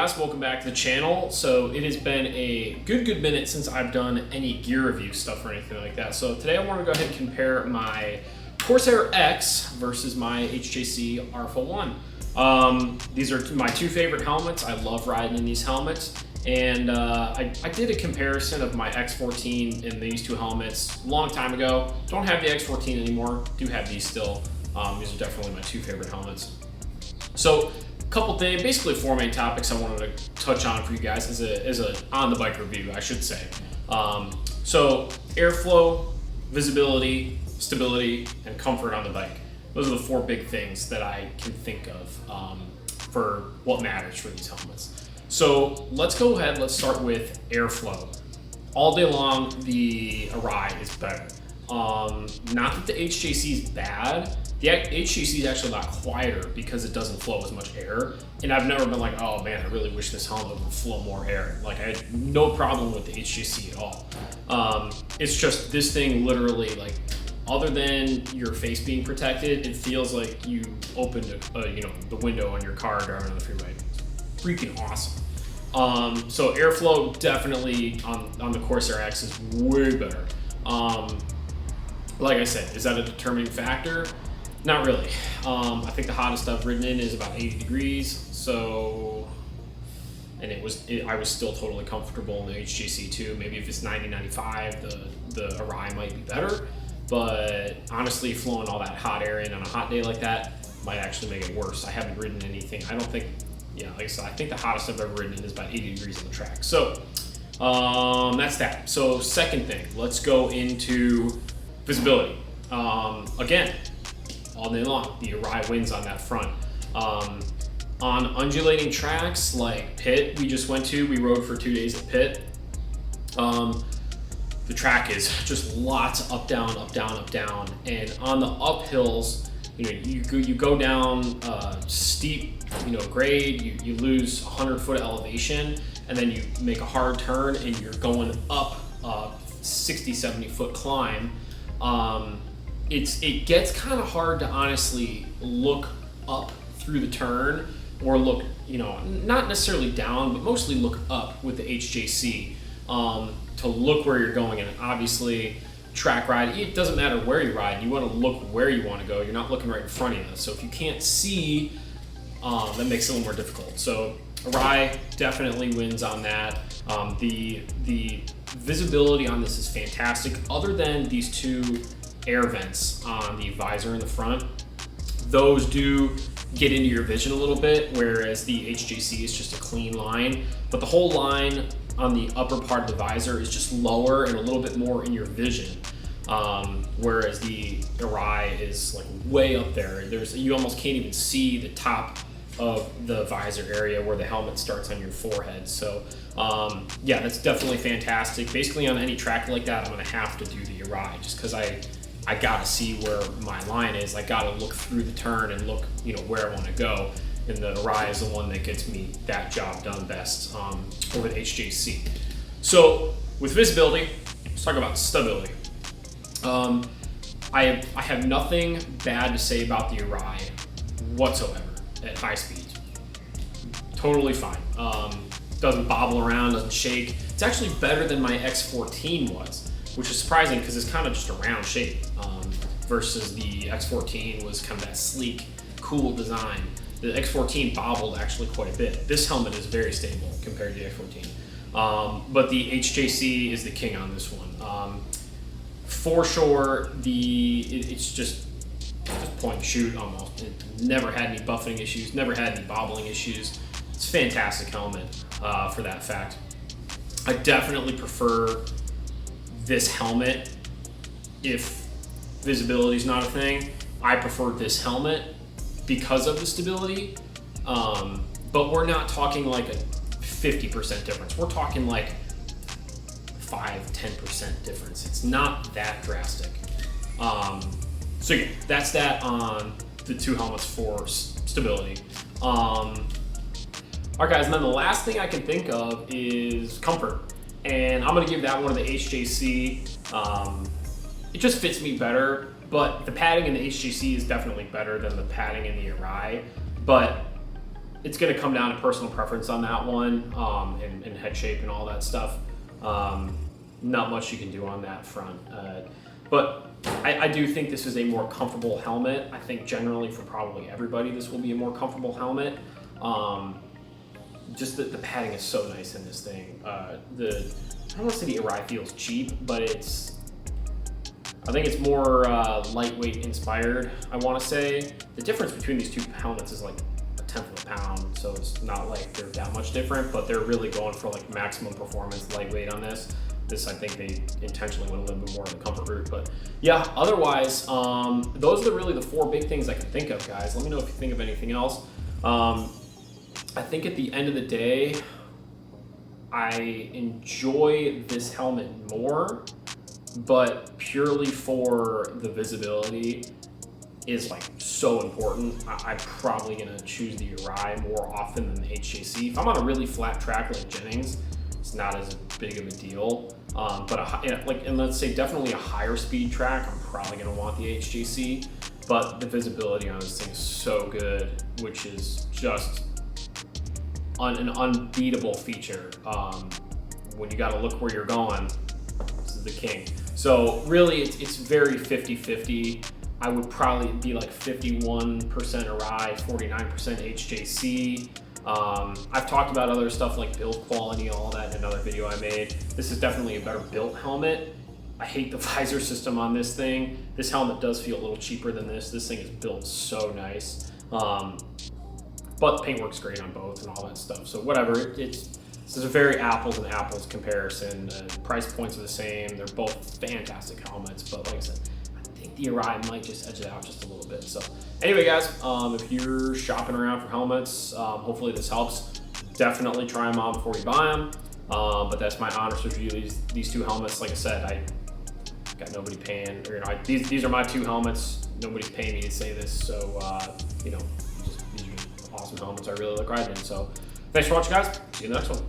guys, welcome back to the channel. So it has been a good minute since I've done any gear review stuff or anything like that. So today I want to go ahead and compare my Corsair X versus my HJC RPHA. These are my two favorite helmets. I love riding in these helmets. And I did a comparison of my X14 and these two helmets a long time ago. Don't have the X14 anymore, do have these still. These are definitely my two favorite helmets. So couple things, basically four main topics I wanted to touch on for you guys as a on the bike review, I should say. So airflow, visibility, stability, and comfort on the bike. Those are the four big things that I can think of for what matters for these helmets. So let's go ahead, let's start with airflow. All day long, the Arai is better. Not that the HJC is bad. The HJC is actually a lot quieter because it doesn't flow as much air. And I've never been like, oh man, I really wish this helmet would flow more air. Like I had no problem with the HJC at all. It's just this thing literally, like, other than your face being protected, it feels like you opened the window on your car driving on the freeway. It's freaking awesome. So airflow definitely on the Corsair X is way better. Like I said, is that a determining factor? Not really. I think the hottest I've ridden in is about 80 degrees. So, and I was still totally comfortable in the HJC too. Maybe if it's 90, 95, the Arai might be better. But honestly, flowing all that hot air in on a hot day like that might actually make it worse. I haven't ridden anything. I don't think, like I said, I think the hottest I've ever ridden in is about 80 degrees on the track. So, that's that. So second thing, let's go into visibility. Again, all day long, the Arai wins on that front. On undulating tracks like Pit we just went to, we rode for 2 days at Pit. The track is just lots of up, down, up, down, up, down. And on the uphills, you go down steep, grade, you lose 100-foot elevation, and then you make a hard turn and you're going up a 60, 70-foot climb. It gets kind of hard to honestly look up through the turn or look, not necessarily down, but mostly look up with the HJC to look where you're going. And obviously, track ride, it doesn't matter where you ride. You want to look where you want to go. You're not looking right in front of you. So if you can't see, that makes it a little more difficult. So Arai definitely wins on that. The visibility on this is fantastic. Other than these two air vents on the visor in the front, those do get into your vision a little bit, whereas the HJC is just a clean line. But the whole line on the upper part of the visor is just lower and a little bit more in your vision. Whereas the Arai is like way up there. You almost can't even see the top of the visor area where the helmet starts on your forehead. So yeah, that's definitely fantastic. Basically on any track like that, I'm gonna have to do the Arai just because I gotta see where my line is. I gotta look through the turn and look, where I want to go. And the Arai is the one that gets me that job done best over the HJC. So with visibility, let's talk about stability. I have nothing bad to say about the Arai whatsoever at high speed. Totally fine. Doesn't bobble around, doesn't shake. It's actually better than my X14 was, which is surprising because it's kind of just a round shape versus the X14 was kind of that sleek, cool design. The X14 bobbled actually quite a bit. This helmet is very stable compared to the X14. But the HJC is the king on this one. For sure, it's just point and shoot almost. It never had any buffeting issues, never had any bobbling issues. It's a fantastic helmet for that fact. I definitely prefer this helmet if visibility is not a thing. I prefer this helmet because of the stability, but we're not talking like a 50% difference. We're talking like 5-10% difference. It's not that drastic. So yeah, that's that on the two helmets for stability. All right guys, and then the last thing I can think of is comfort. And I'm gonna give that one to the HJC. It just fits me better, but the padding in the HJC is definitely better than the padding in the Arai. But it's going to come down to personal preference on that one, and head shape and all that stuff. Not much you can do on that front. But I do think this is a more comfortable helmet. I think generally for probably everybody, this will be a more comfortable helmet. Just the padding is so nice in this thing. I don't want to say the Arai feels cheap, but I think it's more lightweight inspired, I want to say. The difference between these two helmets is like a tenth of a pound, so it's not like they're that much different, but they're really going for like maximum performance lightweight on this. This, I think they intentionally went a little bit more on the comfort route, but yeah, otherwise, those are really the 4 big things I can think of, guys. Let me know if you think of anything else. I think at the end of the day, I enjoy this helmet more, but purely for the visibility is like so important. I'm probably gonna choose the Arai more often than the HJC. If I'm on a really flat track like Jennings, it's not as big of a deal. But and let's say definitely a higher speed track, I'm probably gonna want the HJC. But the visibility on this thing is so good, which is just an unbeatable feature. When you gotta look where you're going, this is the king. So really, it's very 50-50. I would probably be like 51% Arai, 49% HJC. I've talked about other stuff like build quality, all that in another video I made. This is definitely a better built helmet. I hate the visor system on this thing. This helmet does feel a little cheaper than this. This thing is built so nice. But the paint works great on both and all that stuff. So whatever, this is a very apples and apples comparison. Price points are the same. They're both fantastic helmets, but like I said, I think the Arai might just edge it out just a little bit. So anyway, guys, if you're shopping around for helmets, hopefully this helps. Definitely try them on before you buy them. But that's my honest review. These 2 helmets, like I said, I got nobody paying, or these are my 2 helmets. Nobody's paying me to say this, so these are awesome helmets I really like riding in. So thanks for watching, guys. See you in the next one.